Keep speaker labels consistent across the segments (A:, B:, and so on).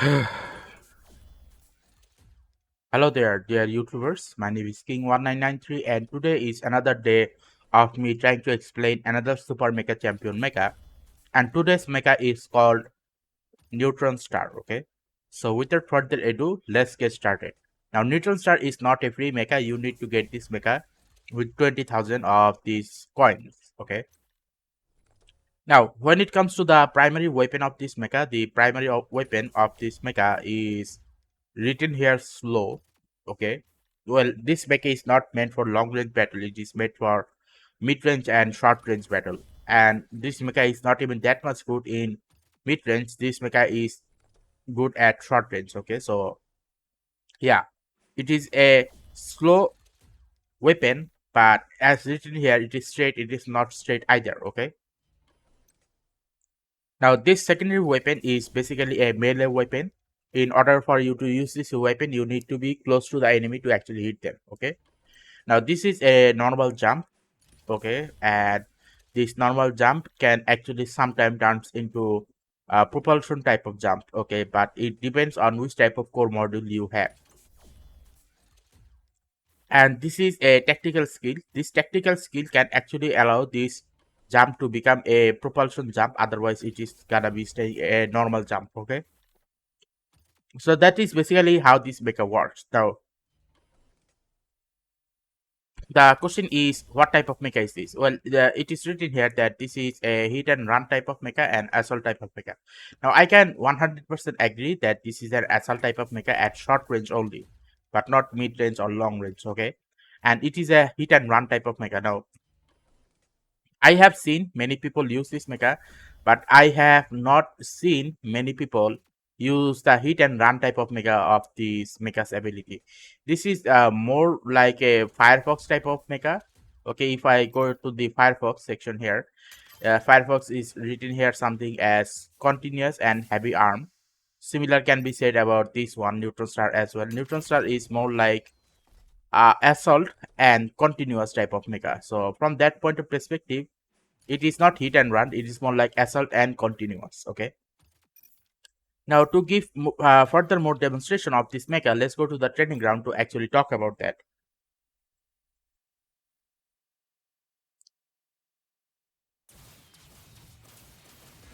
A: Hello there, dear YouTubers. My name is King1993, and today is another day of me trying to explain another Super Mecha Champion Mecha. And today's Mecha is called Neutron Star. Okay, so without further ado, let's get started. Now, Neutron Star is not a free mecha. You need to get this mecha with 20,000 of these coins. Okay. Now, when it comes to the primary weapon of this mecha, the primary weapon of this mecha is written here slow. Okay, well, this mecha is not meant for long range battle. It is made for mid range and short range battle, and this mecha is not even that much good in mid range. This mecha is good at short range. Okay, so yeah, it is a slow weapon, but as written here, it is straight. It is not straight either. Okay, now this secondary weapon is basically a melee weapon. In order for you to use this weapon, you need to be close to the enemy to actually hit them. Okay, now this is a normal jump. Okay, and this normal jump can actually sometimes turns into a propulsion type of jump. Okay, but it depends on which type of core module you have. And this is a tactical skill. This tactical skill can actually allow this jump to become a propulsion jump, otherwise it is gonna be staying a normal jump. Okay, so that is basically how this mecha works. Now the question is, what type of mecha is this? Well, it is written here that this is a hit and run type of mecha and assault type of mecha. Now I can 100% agree that this is an assault type of mecha at short range only, but not mid range or long range. Okay, and it is a hit and run type of mecha. Now I have seen many people use this mecha, but I have not seen many people use the hit and run type of mecha of this mecha's ability. This is more like a Firefox type of mecha. Okay, if I go to the Firefox section here, Firefox is written here something as continuous and heavy arm. Similar can be said about this one, Neutron Star, as well. Neutron Star is more like assault and continuous type of mecha. So from that point of perspective, it is not hit and run, it is more like assault and continuous. Okay, now to give further more demonstration of this mecha, let's go to the training ground to actually talk about that.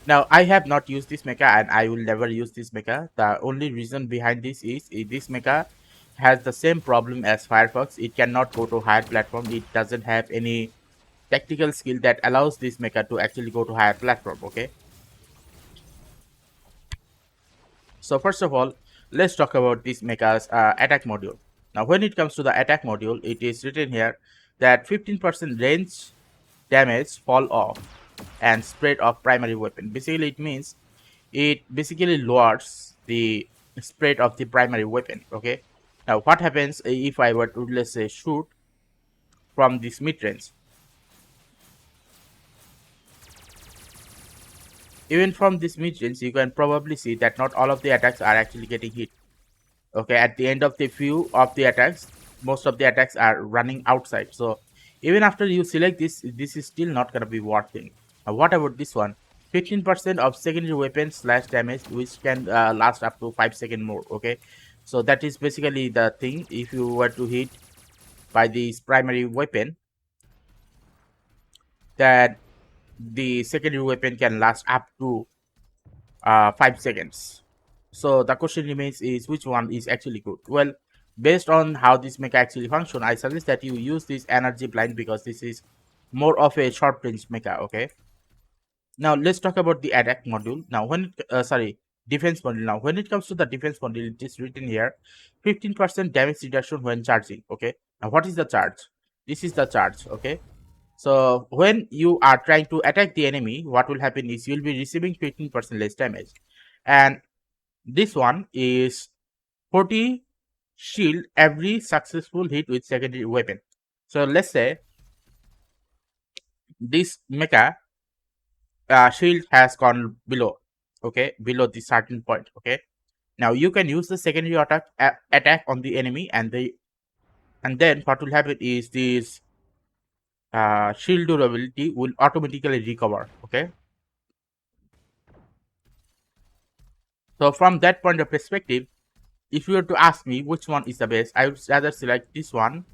A: Now I have not used this mecha and I will never use this mecha. The only reason behind this is this mecha has the same problem as Firefox. It cannot go to higher platform. It doesn't have any tactical skill that allows this mecha to actually go to higher platform. Okay, so first of all, let's talk about this mecha's attack module. Now, when it comes to the attack module, it is written here that 15% range damage fall off and spread of primary weapon. Basically, it means it basically lowers the spread of the primary weapon. Okay. Now, what happens if I were to, let's say, shoot from this mid range? Even from this mid range, you can probably see that not all of the attacks are actually getting hit. Okay, at the end of the few of the attacks, most of the attacks are running outside. So even after you select this is still not gonna be working. What about this one? 15% of secondary weapon slash damage, which can last up to 5 seconds more. Okay, so that is basically the thing. If you were to hit by this primary weapon, that the secondary weapon can last up to 5 seconds. So the question remains is, which one is actually good? Well, based on how this mecha actually function, I suggest that you use this energy blind because this is more of a short range mecha. Okay. Now let's talk about the attack module. Now when it, sorry, defense module. Now when it comes to the defense module, it is written here 15% damage reduction when charging. Okay. Now what is the charge? This is the charge. Okay. So when you are trying to attack the enemy, what will happen is you'll be receiving 15% less damage, and this one is 40 shield every successful hit with secondary weapon. So let's say this mecha shield has gone below, okay, below the certain point. Okay, now you can use the secondary attack on the enemy, and then what will happen is this shield durability will automatically recover. Okay, So from that point of perspective, if you were to ask me which one is the best, I would rather select this one,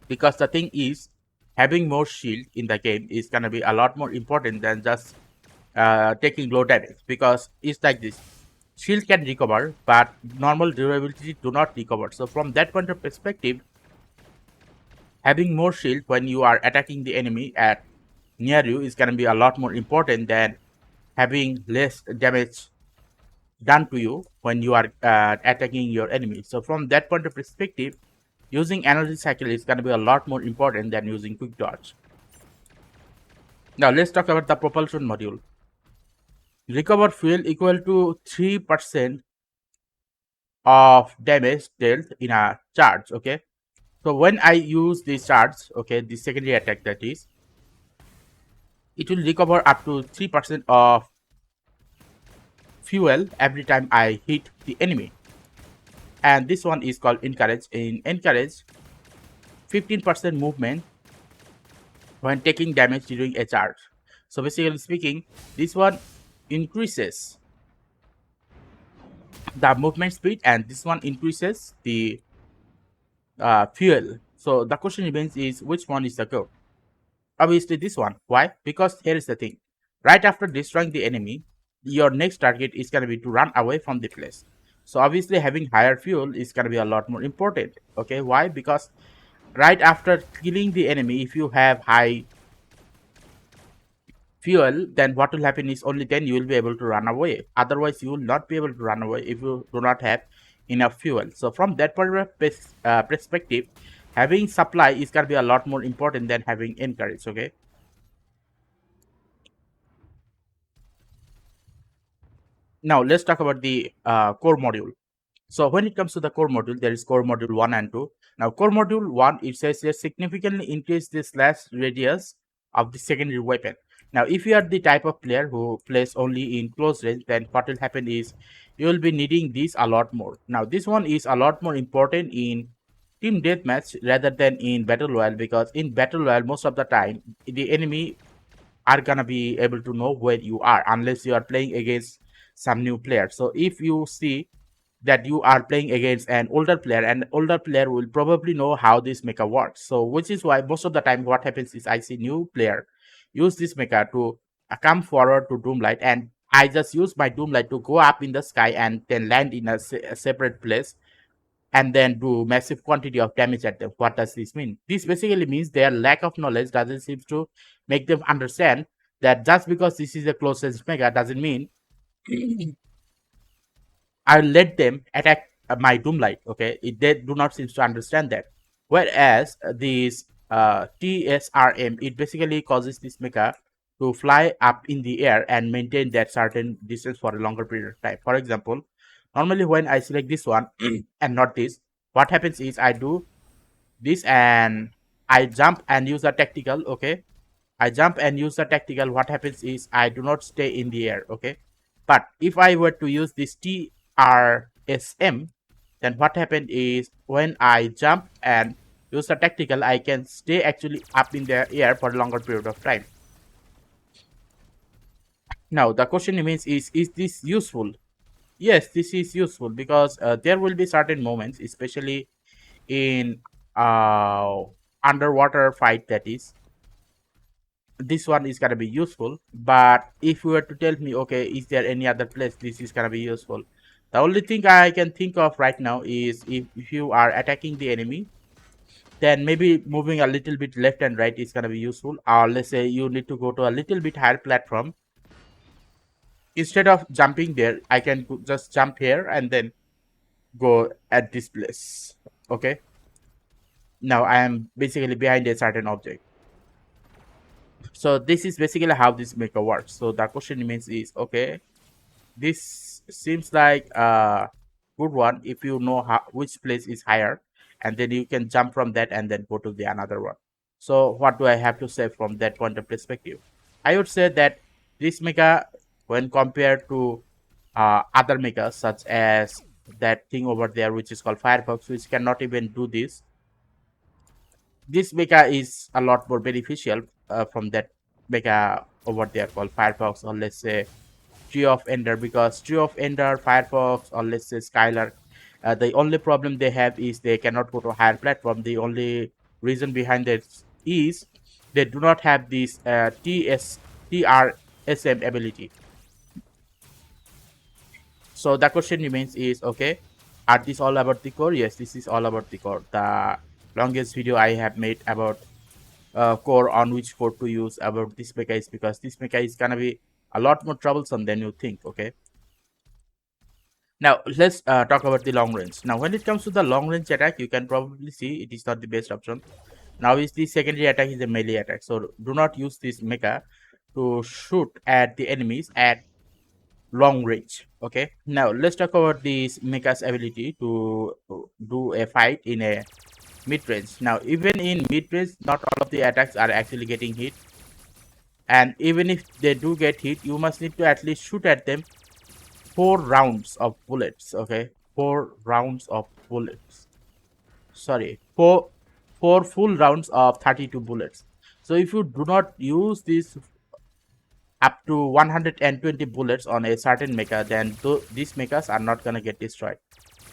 A: because the thing is, having more shield in the game is gonna be a lot more important than just taking low damage, because it's like this: shield can recover, but normal durability do not recover. So from that point of perspective, having more shield when you are attacking the enemy at near you is gonna be a lot more important than having less damage done to you when you are attacking your enemy. So from that point of perspective, using energy cycle is gonna be a lot more important than using quick dodge. Now let's talk about the propulsion module. Recover fuel equal to 3% of damage dealt in a charge. Okay, so when I use this charge, okay, the secondary attack, that is, it will recover up to 3% of fuel every time I hit the enemy. And this one is called encourage. In encourage, 15% movement when taking damage during a charge. So basically speaking, this one increases the movement speed, and this one increases the fuel. So the question remains is, which one is the goal? Obviously this one. Why? Because here is the thing. Right after destroying the enemy, your next target is going to be to run away from the place. So obviously having higher fuel is going to be a lot more important. Okay, why? Because right after killing the enemy, if you have high fuel, then what will happen is only then you will be able to run away. Otherwise you will not be able to run away if you do not have enough fuel. So from that point of perspective, having supply is going to be a lot more important than having encourage. Okay, now let's talk about the core module. So when it comes to the core module, there is core module 1 and 2. Now core module 1, it says they significantly increase the slash radius of the secondary weapon. Now if you are the type of player who plays only in close range, then what will happen is you will be needing this a lot more. Now this one is a lot more important in team deathmatch rather than in battle royale, because in battle royale most of the time the enemy are gonna be able to know where you are unless you are playing against some new player. So if you see that you are playing against an older player, and older player will probably know how this mecha works. So which is why most of the time what happens is I see new player use this mecha to come forward to Doomlight, and I just use my Doomlight to go up in the sky and then land in a separate place and then do massive quantity of damage at them. What does this mean? This basically means their lack of knowledge doesn't seem to make them understand that just because this is a closest mega doesn't mean I'll let them attack my Doomlight. Okay, they do not seem to understand that. Whereas this TSRM, it basically causes this mecha to fly up in the air and maintain that certain distance for a longer period of time. For example, normally when I select this one and not this, what happens is I do this and I jump and use a tactical. Okay, I jump and use the tactical. What happens is I do not stay in the air. Okay, but if I were to use this TRSM, then what happened is when I jump and use the tactical, I can stay actually up in the air for a longer period of time. Now the question remains is this useful? Yes, this is useful because there will be certain moments, especially in uh underwater fight, that is, this one is gonna be useful. But if you were to tell me, okay, is there any other place this is gonna be useful, the only thing I can think of right now is if you are attacking the enemy, then maybe moving a little bit left and right is gonna be useful. Or let's say you need to go to a little bit higher platform. Instead of jumping there, I can just jump here and then go at this place. Okay, now I am basically behind a certain object. So this is basically how this maker works. So the question remains is, okay, this seems like a good one if you know how, which place is higher, and then you can jump from that and then go to the another one. So what do I have to say from that point of perspective? I would say that this mecha, when compared to other mechas such as that thing over there which is called Firefox, which cannot even do this mecha is a lot more beneficial from that mecha over there called Firefox, or let's say Tree of Ender, because Tree of Ender, Firefox, or let's say Skylark, the only problem they have is they cannot go to a higher platform. The only reason behind this is they do not have this TRSM ability. So the question remains is, okay, are this all about the core? Yes, this is all about the core. The longest video I have made about core, on which core to use about this mecha, is because this mecha is gonna be a lot more troublesome than you think. Okay, now let's talk about the long range. Now when it comes to the long range attack, you can probably see it is not the best option. Now is the secondary attack is a melee attack, so do not use this mecha to shoot at the enemies at long range. Okay, now let's talk about this mecha's ability to do a fight in a mid range. Now even in mid range, not all of the attacks are actually getting hit, and even if they do get hit, you must need to at least shoot at them 4 rounds of bullets. Okay, 4 rounds of bullets, sorry, four full rounds of 32 bullets. So if you do not use this up to 120 bullets on a certain mecha, then these mechas are not gonna get destroyed.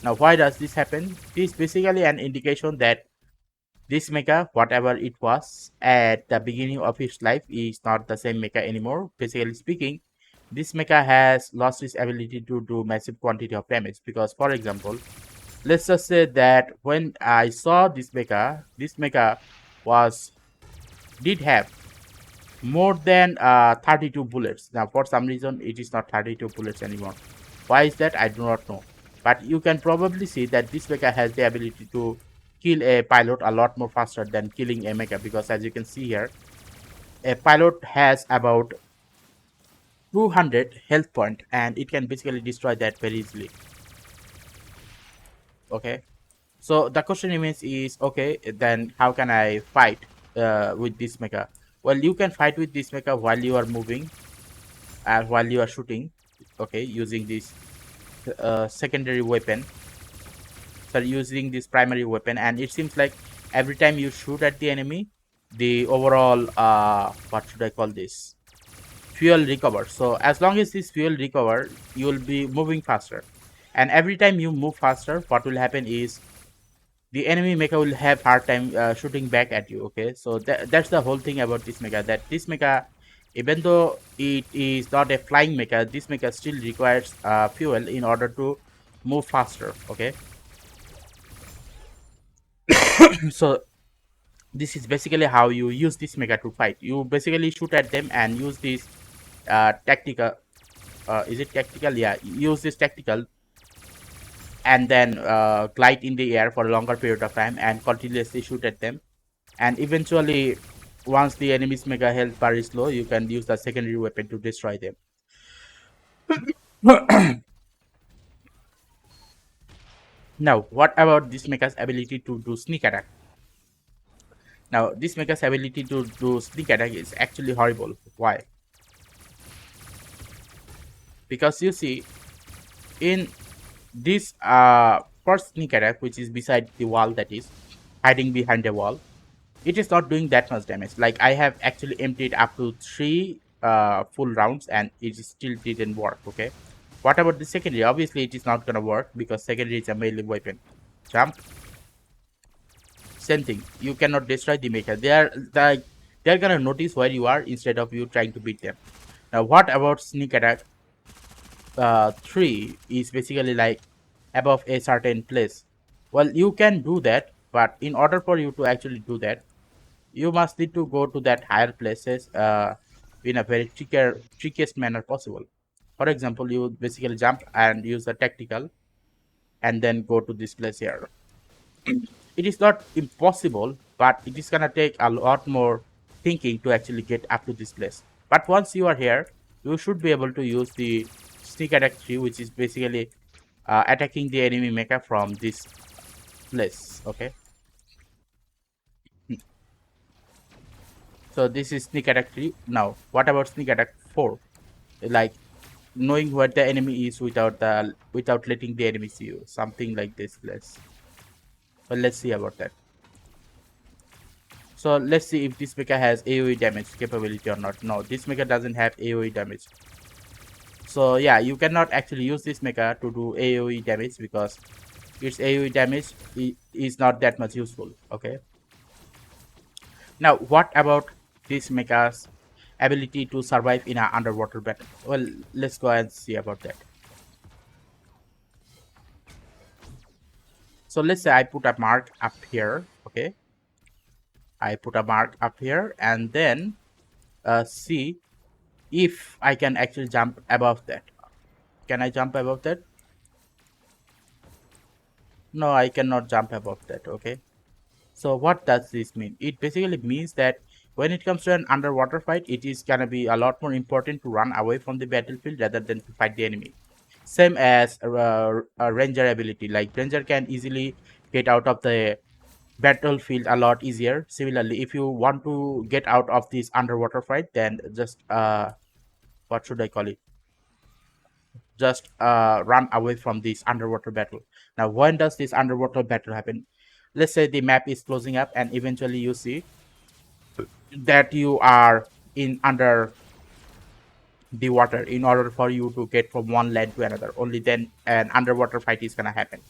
A: Now why does this happen? This is basically an indication that this mecha, whatever it was at the beginning of its life, is not the same mecha anymore. Basically speaking, this mecha has lost its ability to do massive quantity of damage. Because for example, let's just say that when I saw this mecha was did have more than 32 bullets. Now for some reason it is not 32 bullets anymore. Why is that? I do not know. But you can probably see that this mecha has the ability to kill a pilot a lot more faster than killing a mecha, because as you can see here, a pilot has about 200 health point and it can basically destroy that very easily. Okay, so the question remains is, okay, then how can I fight with this mecha? Well, you can fight with this mecha while you are moving and while you are shooting. Okay, using this secondary weapon, sorry, using this primary weapon. And it seems like every time you shoot at the enemy, the overall what should I call this, fuel recovers. So as long as this fuel recover, you will be moving faster, and every time you move faster, what will happen is the enemy mecha will have hard time shooting back at you. Okay, so that's the whole thing about this mecha, that this mecha, even though it is not a flying mecha, this mecha still requires fuel in order to move faster. Okay, so this is basically how you use this mecha to fight. You basically shoot at them and use this tactical, is it tactical, yeah, use this tactical, and then glide in the air for a longer period of time and continuously shoot at them. And eventually, once the enemy's mega health bar is low, you can use the secondary weapon to destroy them. Now, what about this mecha's ability to do sneak attack? Now, this mecha's ability to do sneak attack is actually horrible. Why? Because you see, in this first sneak attack, which is beside the wall, that is hiding behind a wall, it is not doing that much damage. Like, I have actually emptied up to 3 full rounds and it still didn't work. Okay, what about the secondary? Obviously it is not gonna work because secondary is a melee weapon. Jump, same thing, you cannot destroy the mecha. They're gonna notice where you are instead of you trying to beat them. Now what about sneak attack 3 is basically like above a certain place. Well, you can do that, but in order for you to actually do that, you must need to go to that higher places in a very trickiest manner possible. For example, you basically jump and use the tactical and then go to this place here. It is not impossible, but it is gonna take a lot more thinking to actually get up to this place. But once you are here, you should be able to use the sneak attack 3, which is basically attacking the enemy mecha from this place. Okay, so this is sneak attack 3. Now what about sneak attack 4? Like knowing where the enemy is without letting the enemy see you, something like this place. Well, let's see about that. So let's see if this mecha has AoE damage capability or not. No, this mecha doesn't have AoE damage. So yeah, you cannot actually use this mecha to do AoE damage because its AoE damage is not that much useful. Okay. Now, what about this mecha's ability to survive in an underwater battle? Well, let's go and see about that. So let's say I put a mark up here. Okay, I put a mark up here, and then see if I can actually jump above that. Can I jump above that? No, I cannot jump above that. Okay. So what does this mean? It basically means that when it comes to an underwater fight, it is gonna be a lot more important to run away from the battlefield rather than to fight the enemy. Same as a ranger ability. Like ranger can easily get out of the battlefield a lot easier. Similarly, if you want to get out of this underwater fight, then just what should I call it? Just run away from this underwater battle. Now, when does this underwater battle happen? Let's say the map is closing up, and eventually you see that you are in under the water. In order for you to get from one land to another, only then an underwater fight is gonna happen.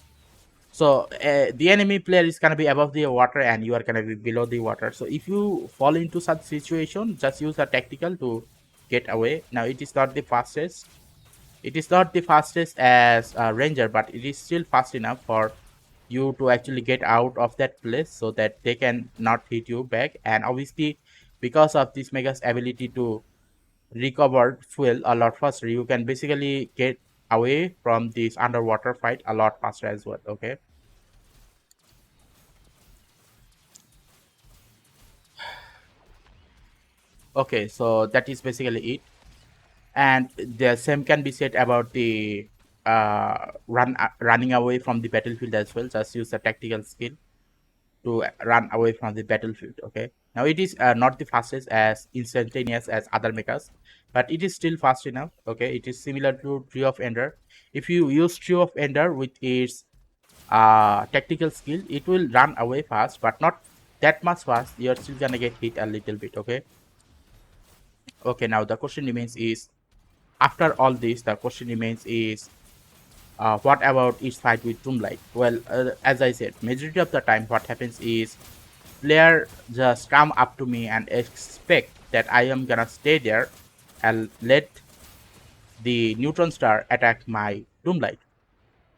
A: So the enemy player is gonna be above the water and you are gonna be below the water. So if you fall into such situation, just use a tactical to get away. Now it is not the fastest. It is not the fastest as a ranger, but it is still fast enough for you to actually get out of that place so that they can not hit you back. And obviously, because of this mega's ability to recover fuel a lot faster, you can basically get away from this underwater fight a lot faster as well. Okay. Okay, so that is basically it. And the same can be said about the running away from the battlefield as well. Just use a tactical skill to run away from the battlefield. Okay, now it is not the fastest as instantaneous as other mechas, but it is still fast enough. Okay, it is similar to Tree of Ender. If you use Tree of Ender with its tactical skill, it will run away fast, but not that much fast. You're still gonna get hit a little bit. Okay. Okay, now the question remains is, after all this, the question remains is, what about its fight with Doomlight? Well, as I said, majority of the time what happens is player just come up to me and expect that I am gonna stay there and let the neutron star attack my Doomlight.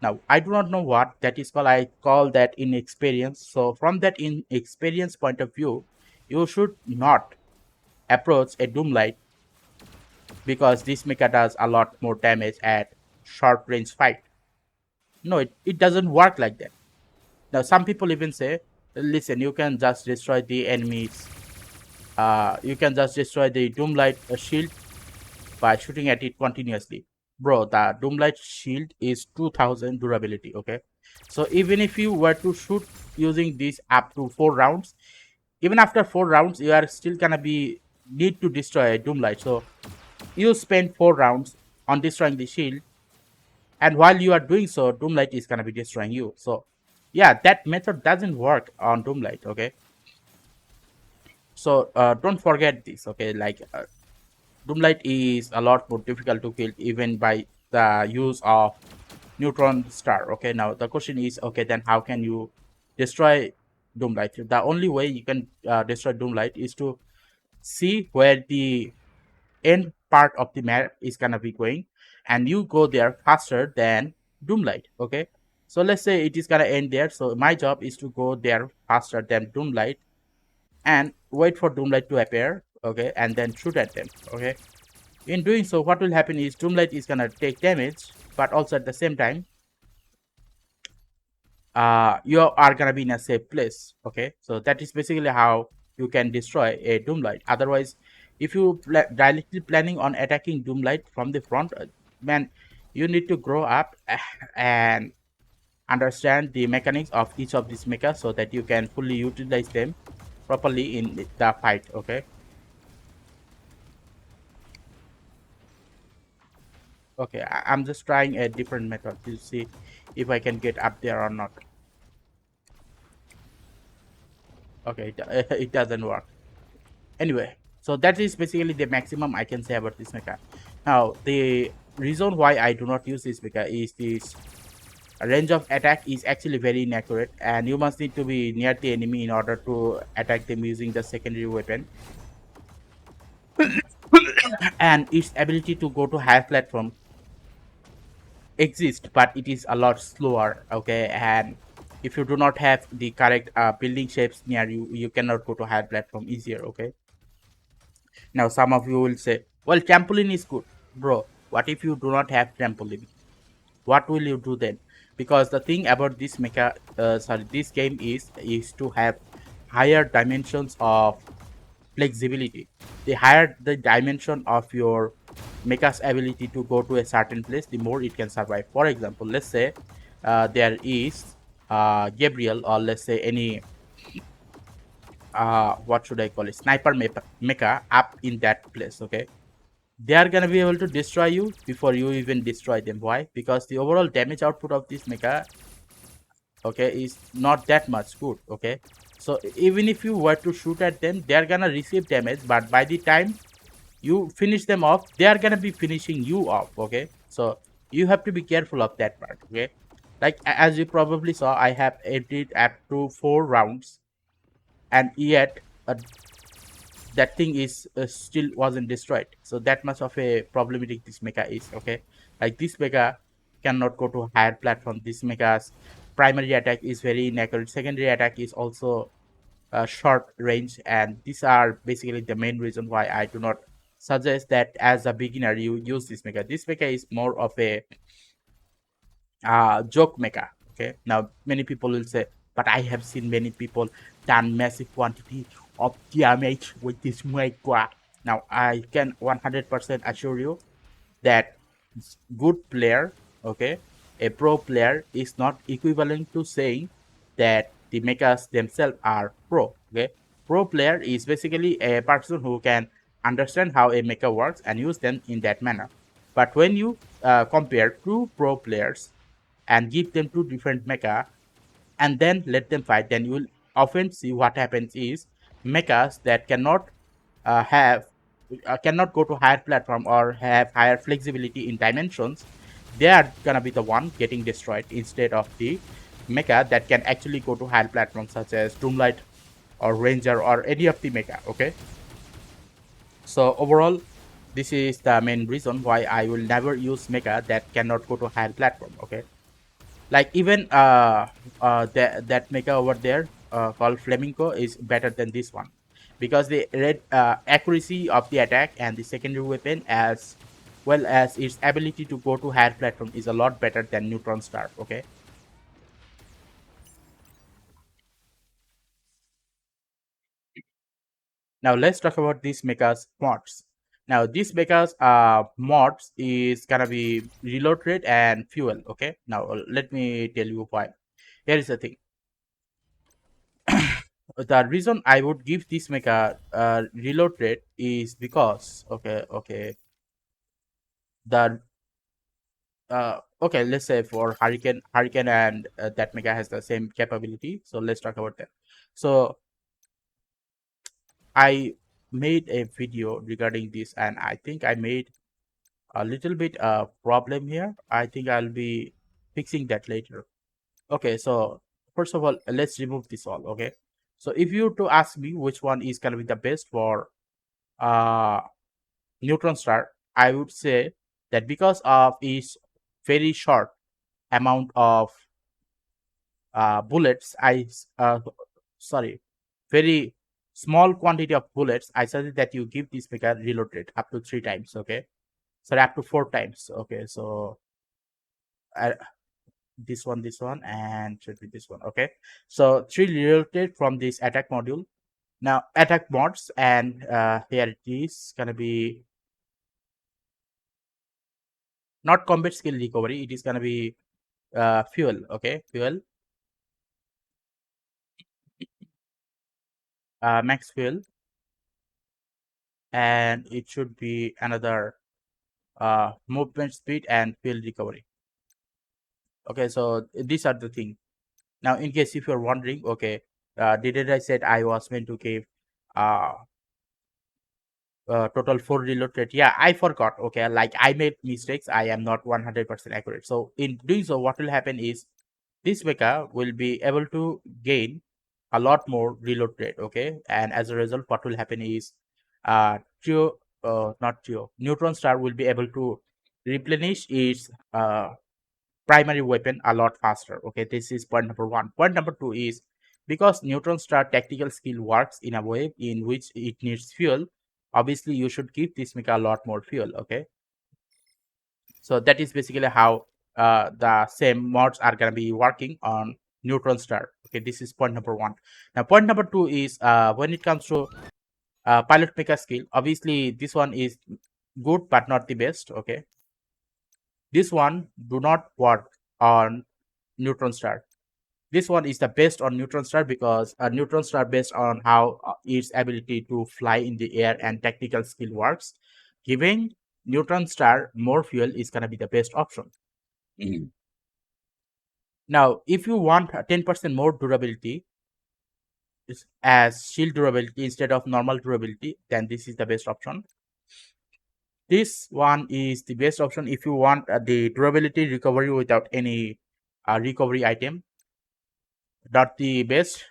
A: Now, I do not know what that is called. I call that inexperience. So from that inexperience point of view, you should not approach a Doomlight because this mecha does a lot more damage at short range fight. No, it doesn't work like that. Now, some people even say, listen, you can just destroy the enemies. You can just destroy the Doomlight shield by shooting at it continuously. Bro, the Doomlight shield is 2000 durability, okay? So even if you were to shoot using this up to 4 rounds, even after 4 rounds, you are still gonna be need to destroy a Doomlight. So you spend 4 rounds on destroying the shield, and while you are doing so, Doomlight is gonna be destroying you. So yeah, that method doesn't work on Doomlight. Okay, so don't forget this. Okay, like Doomlight is a lot more difficult to kill even by the use of Neutron Star. Okay, now the question is, okay, then how can you destroy Doomlight? The only way you can destroy Doomlight is to see where the end part of the map is gonna be going, and you go there faster than Doomlight. Okay, so let's say it is gonna end there. So my job is to go there faster than Doomlight and wait for Doomlight to appear. Okay, and then shoot at them. Okay, in doing so, what will happen is Doomlight is gonna take damage, but also at the same time, you are gonna be in a safe place. Okay, so that is basically how you can destroy a Doomlight. Otherwise, if you directly planning on attacking Doomlight from the front, man, you need to grow up and understand the mechanics of each of these mechas so that you can fully utilize them properly in the fight. Okay. Okay, I'm just trying a different method to see if I can get up there or not. Okay, it doesn't work. Anyway, so that is basically the maximum I can say about this mecha. Now, the reason why I do not use this because is this range of attack is actually very inaccurate, and you must need to be near the enemy in order to attack them using the secondary weapon. And its ability to go to higher platform exists, but it is a lot slower. Okay, and if you do not have the correct building shapes near you, you cannot go to higher platform easier. Okay. Now some of you will say, well, trampoline is good, bro. What if you do not have trampoline? What will you do then? Because the thing about this this game is to have higher dimensions of flexibility. The higher the dimension of your mecha's ability to go to a certain place, the more it can survive. For example, let's say there is Gabriel, or let's say any what should I call it, mecha up in that place. Okay, they are gonna be able to destroy you before you even destroy them. Why? Because the overall damage output of this mecha, okay, is not that much good. Okay, so even if you were to shoot at them, they are gonna receive damage, but by the time you finish them off, they are gonna be finishing you off. Okay, so you have to be careful of that part. Okay, like as you probably saw, I have edited up to 4 rounds, and yet that thing is still wasn't destroyed. So that much of a problematic this mecha is. Okay, like this mecha cannot go to higher platform. This mecha's primary attack is very inaccurate. Secondary attack is also short range, and these are basically the main reason why I do not suggest that as a beginner you use this mecha. This mecha is more of a joke mecha. Okay, now many people will say, but I have seen many people done massive quantity of damage with this mecha. Now I can 100% assure you that good player, okay, a pro player is not equivalent to saying that the mechas themselves are pro. Okay, pro player is basically a person who can understand how a mecha works and use them in that manner. But when you compare two pro players and give them two different mecha and then let them fight, then you will often see what happens is mechas that cannot go to higher platform or have higher flexibility in dimensions, they are gonna be the one getting destroyed instead of the mecha that can actually go to higher platforms such as Doomlight or Ranger or any of the mecha. Okay, so overall this is the main reason why I will never use mecha that cannot go to higher platform. Okay, like even that mecha over there called Flamenco is better than this one, because the accuracy of the attack and the secondary weapon as well as its ability to go to higher platform is a lot better than Neutron Star. Okay, now let's talk about these mechas mods. Now these mechas mods is gonna be reload rate and fuel. Okay, now let me tell you why. Here is the thing. The reason I would give this mecha reload rate is because the okay, let's say for Hurricane and that mecha has the same capability. So let's talk about that. So I made a video regarding this, and I think I made a little bit problem here. I think I'll be fixing that later. Okay, so first of all, let's remove this all. Okay, so if you were to ask me which one is gonna be the best for uh Neutron Star, I would say that because of its very short amount of bullets, sorry, very small quantity of bullets, I suggest that you give this mecha reload rate up to 3 times. Okay, sorry, up to 4 times. Okay, so uh, this one, and should be this one. Okay, so 3 reload rate from this attack module. Now attack mods, and here it is gonna be not combat skill recovery. It is gonna be fuel. Okay, fuel, max fuel, and it should be another movement speed and fuel recovery. Okay, so these are the thing. Now in case if you're wondering, okay, did I said I was meant to give uh total 4 reload rate. Yeah, I forgot. Okay, like I made mistakes. I am not 100% accurate. So in doing so, what will happen is this mecha will be able to gain a lot more reload rate. Okay, and as a result, what will happen is trio, not trio, Neutron Star will be able to replenish its primary weapon a lot faster. Okay, this is point number one. Point number two is because Neutron Star tactical skill works in a way in which it needs fuel. Obviously, you should give this mecha a lot more fuel. Okay, so that is basically how the same mods are gonna be working on Neutron Star. Okay, this is point number one. Now, point number two is when it comes to pilot mecha skill. Obviously, this one is good but not the best. Okay, this one do not work on Neutron Star. This one is the best on Neutron Star because Neutron Star based on how its ability to fly in the air and tactical skill works. Giving Neutron Star more fuel is gonna be the best option. Mhm. Now, if you want 10% more durability as shield durability instead of normal durability, then this is the best option. This one is the best option if you want the durability recovery without any recovery item. Not the best.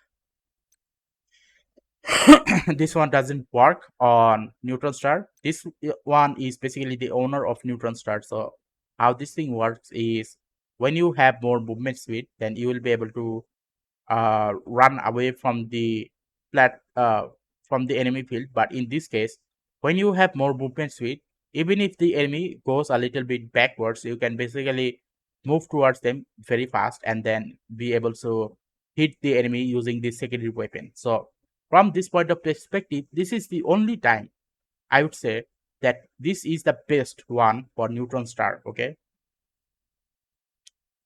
A: This one doesn't work on Neutron Star. This one is basically the owner of Neutron Star. So how this thing works is when you have more movement speed, then you will be able to run away from the flat from the enemy field. But in this case, when you have more movement speed, even if the enemy goes a little bit backwards, you can basically move towards them very fast and then be able to hit the enemy using the secondary weapon. So from this point of perspective, this is the only time I would say that this is the best one for Neutron Star. Okay,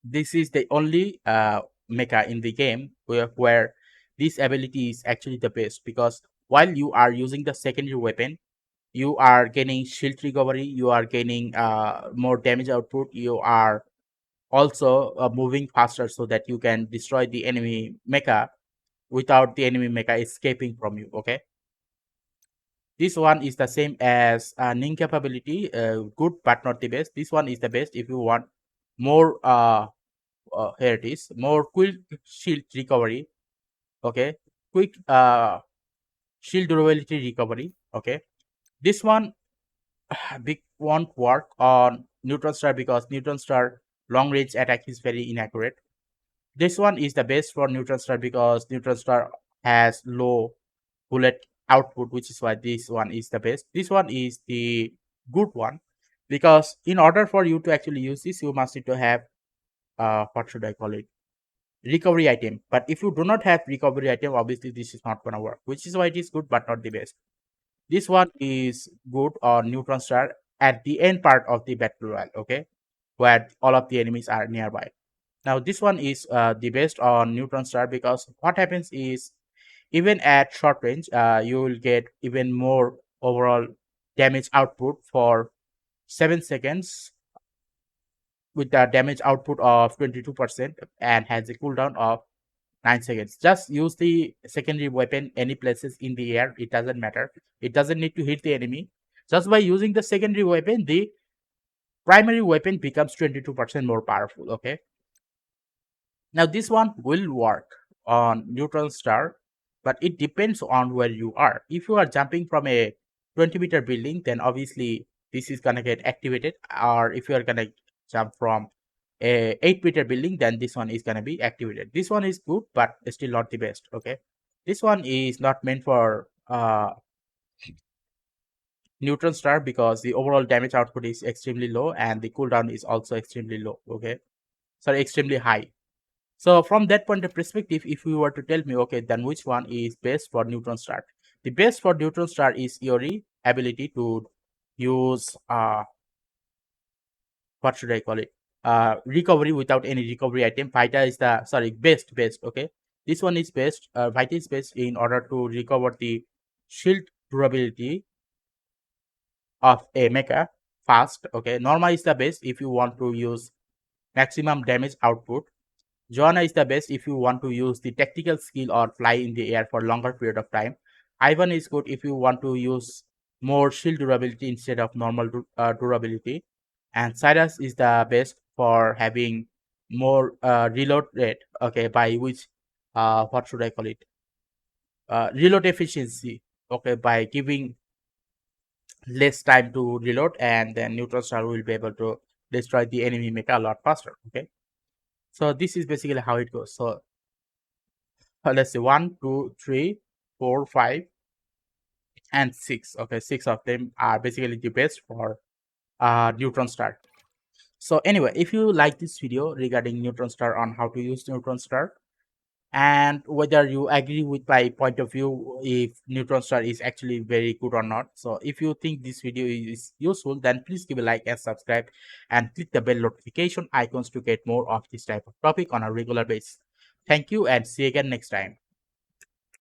A: this is the only mecha in the game where this ability is actually the best because while you are using the secondary weapon, you are gaining shield recovery, you are gaining more damage output, you are also moving faster so that you can destroy the enemy mecha without the enemy mecha escaping from you. Okay, this one is the same as Ning capability, good but not the best. This one is the best if you want more here it is, more quick shield recovery. Okay, quick shield durability recovery. Okay, this one big won't work on Neutron Star because Neutron Star long range attack is very inaccurate. This one is the best for Neutron Star because Neutron Star has low bullet output, which is why this one is the best. This one is the good one because in order for you to actually use this, you must need to have what should I call it, recovery item. But if you do not have recovery item, obviously this is not gonna work, which is why it is good but not the best. This one is good on Neutron Star at the end part of the battle royale. Okay, where all of the enemies are nearby. Now this one is the best on Neutron Star because what happens is even at short range, you will get even more overall damage output for 7 seconds with the damage output of 22% and has a cooldown of 9 seconds. Just use the secondary weapon any places in the air. It doesn't matter. It doesn't need to hit the enemy. Just by using the secondary weapon, the primary weapon becomes 22% more powerful. Okay. Now this one will work on Neutron Star, but it depends on where you are. If you are jumping from a 20-meter building, then obviously this is gonna get activated. Or if you are gonna jump from a 8-meter building, then this one is gonna be activated. This one is good, but still not the best. Okay, this one is not meant for Neutron Star because the overall damage output is extremely low and the cooldown is also extremely low. Okay, sorry, extremely high. So from that point of perspective, if you were to tell me, okay, then which one is best for Neutron Star? The best for Neutron Star is Yori ability to use what should I call it? Recovery without any recovery item. Vita is the best. Okay, this one is best. Vita is best in order to recover the shield durability of a mecha fast. Okay, Norma is the best if you want to use maximum damage output. Joanna is the best if you want to use the tactical skill or fly in the air for longer period of time. Ivan is good if you want to use more shield durability instead of normal durability. And Cyrus is the best for having more reload rate. Okay, by which what should I call it? Reload efficiency. Okay, by giving less time to reload, and then Neutron Star will be able to destroy the enemy mecha a lot faster. Okay, so this is basically how it goes. So let's see, one, two, three, four, five, and six. Okay, six of them are basically the best for Neutron Star. So anyway, if you like this video regarding Neutron Star on how to use Neutron Star, and whether you agree with my point of view if Neutron Star is actually very good or not. So if you think this video is useful, then please give a like and subscribe, and click the bell notification icons to get more of this type of topic on a regular basis. Thank you, and see you again next time.